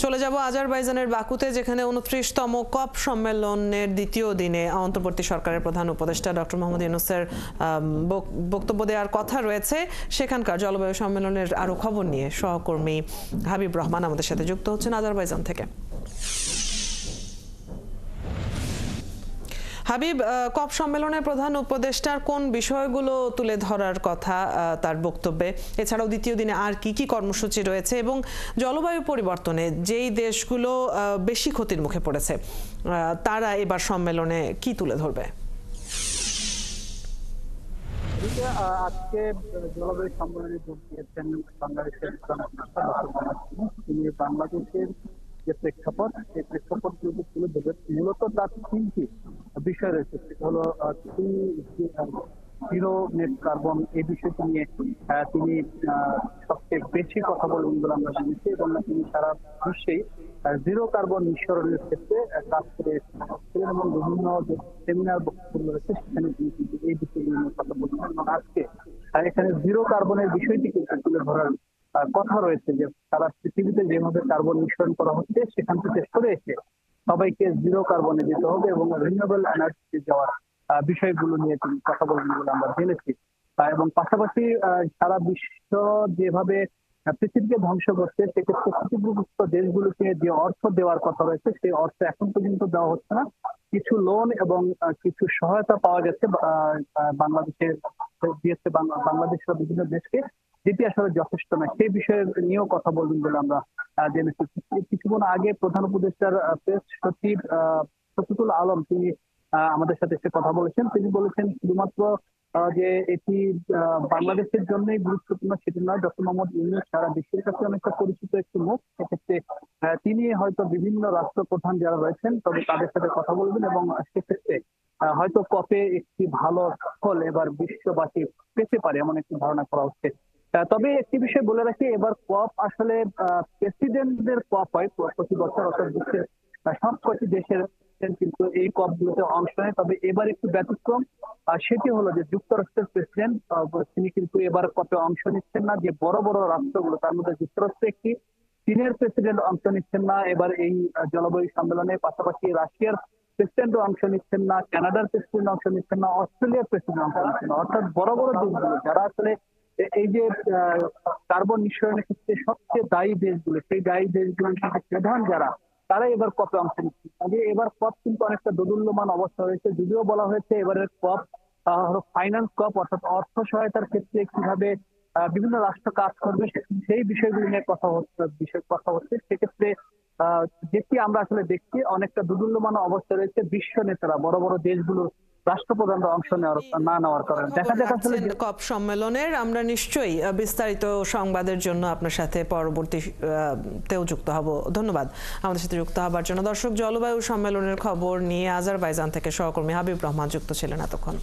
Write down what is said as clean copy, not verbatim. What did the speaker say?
চলে যাব আজারবাইজানের বাকুতে, যেখানে 29তম কপ সম্মেলনের দ্বিতীয় দিনে অন্তর্বর্তী সরকারের প্রধান উপদেষ্টা ডক্টর মোহাম্মদ ইউনূসের বক্তব্য দেওয়ার কথা রয়েছে। সেখানকার জলবায়ু সম্মেলনের আরো খবর নিয়ে সহকর্মী হাবিব রহমান আমাদের সাথে যুক্ত হচ্ছেন আজারবাইজান থেকে। হাবিব, কপ সম্মেলনের প্রধান উপদেষ্টার কোন বিষয়গুলো তুলে ধরার কথা তার বক্তব্যে? এছাড়াও দ্বিতীয় দিনে আর কি কি কর্মসূচি রয়েছে এবং জলবায়ু পরিবর্তনে যেই দেশগুলো বেশি ক্ষতির মুখে পড়েছে তারা এবার সম্মেলনে কি তুলে ধরবে? আজকে জলবায়ু সম্মেলনে যোগ দিয়েছেন বাংলাদেশের তিনি বাংলাদেশের যে প্রেক্ষাপট, সেই প্রেক্ষাপট গুলো তুলে ধরবেন। মূলত তার তিনটি বিষয় রয়েছে, সেটা হলো জিরো নেট কার্বন, এই বিষয়টি নিয়ে তিনি সবচেয়ে বেশি কথা বলবেন বলে আমরা জেনেছি, এবং তিনি সারা বিশ্বেই জিরো কার্বন নিঃসরণের ক্ষেত্রে কাজ করে এসেছিলেন এবং বিভিন্ন যে সেমিনার বক্তব্য রয়েছে সেখানে তিনি কিন্তু এই বিষয়গুলো নিয়ে কথা বলছেন। এবং আজকে এখানে জিরো কার্বনের বিষয়টি কিন্তু তুলে ধরার কথা রয়েছে, যে সারা পৃথিবীতে যেভাবে কার্বন নিঃসরণ করা হচ্ছে সেখান থেকে সরে এসে সবাইকে জিরো কার্বনে যেতে হবে এবং রিনিউয়েবল এনার্জিতে যাওয়ার বিষয়গুলো নিয়ে তিনি কথা বলবেন বলে আমরা জেনেছি। এবং পাশাপাশি সারা বিশ্ব যেভাবে পৃথিবীকে ধ্বংস করছে, সেক্ষেত্রে ক্ষতিগ্রস্ত দেশগুলোকে যে অর্থ দেওয়ার কথা রয়েছে সেই অর্থ এখন পর্যন্ত দেওয়া হচ্ছে না। কিছু লোন এবং কিছু সহায়তা পাওয়া গেছে বাংলাদেশের দিয়েছে বাংলাদেশের বিভিন্ন দেশকে, যেটি আসলে যথেষ্ট না। সেই বিষয়ে নিয়েও কথা বলবেন বলে আমরা জেনেছি। কিছুক্ষণ আগে প্রধান উপদেষ্টার প্রেস সচিব শফিকুল আলম তিনি আমাদের সাথে এসে কথা বলেছেন। তিনি বলেছেন শুধুমাত্র যে এটি বাংলাদেশের জন্যই গুরুত্বপূর্ণ সেটি নয়, ডক্টর মোহাম্মদ ইউনূস সারা বিশ্বের কাছে অনেকটা পরিচিত একটি মুখ। সেক্ষেত্রে তিনি হয়তো বিভিন্ন রাষ্ট্রপ্রধান যারা রয়েছেন তবে তাদের সাথে কথা বলবেন এবং সেক্ষেত্রে হয়তো কপে একটি ভালো ফল এবার বিশ্ববাসী পেতে পারে এমন একটি ধারণা করা হচ্ছে। তবে একটি বিষয় বলে রাখি, এবার কপ আসলে প্রেসিডেন্টদের কপ হয় প্রতি বছর, অর্থাৎ বিশ্বের সব কটি দেশের কিন্তু এই কপ গুলোতে অংশ নেয়। তবে এবার একটু ব্যতিক্রম, সেটি হলো যে যুক্তরাষ্ট্রের প্রেসিডেন্ট তিনি কিন্তু এবার কপে অংশ নিচ্ছেন না। যে বড় বড় রাষ্ট্রগুলো তার মধ্যে যুক্তরাষ্ট্র একটি, চীনের প্রেসিডেন্ট অংশ নিচ্ছেন না এবার এই জলবায়ু সম্মেলনে। পাশাপাশি রাশিয়ার প্রেসিডেন্টও অংশ নিচ্ছেন না, কানাডার প্রেসিডেন্ট অংশ নিচ্ছেন না, অস্ট্রেলিয়ার প্রেসিডেন্ট অংশ নিচ্ছেন না। অর্থাৎ বড় বড় দেশগুলো যারা আসলে এই যে কার্বন নিঃসরণের ক্ষেত্রে সবচেয়ে দায়ী দেশগুলো, সেই দায়ী দেশগুলোর প্রধান যারা, তারা এবার কপে অংশ নিচ্ছে। আগে এবার কপ কিন্তু অনেকটা দোদুল্যমান অবস্থা রয়েছে। যদিও বলা হয়েছে এবারের কপ ফাইন্যান্স কপ, অর্থাৎ অর্থ সহায়তার ক্ষেত্রে কিভাবে বিভিন্ন রাষ্ট্র কাজ করবে সেই বিষয়গুলো নিয়ে কথা হচ্ছে। সেক্ষেত্রে যেটি আমরা আসলে দেখছি অনেকটা দোদুল্যমান অবস্থা রয়েছে। বিশ্ব নেতারা, বড় বড় দেশগুলোর রাষ্ট্রপ্রধানরা অংশ না নেওয়ার কারণে দেখা যাক আসলে কপ সম্মেলনের। আমরা নিশ্চয়ই বিস্তারিত সংবাদের জন্য আপনার সাথে পরবর্তীতেও যুক্ত হব। ধন্যবাদ আমাদের সাথে যুক্ত হবার জন্য। দর্শক, জলবায়ু সম্মেলনের খবর নিয়ে আজারবাইজান থেকে সহকর্মী হাবিব রহমান যুক্ত ছিলেন এতক্ষণ।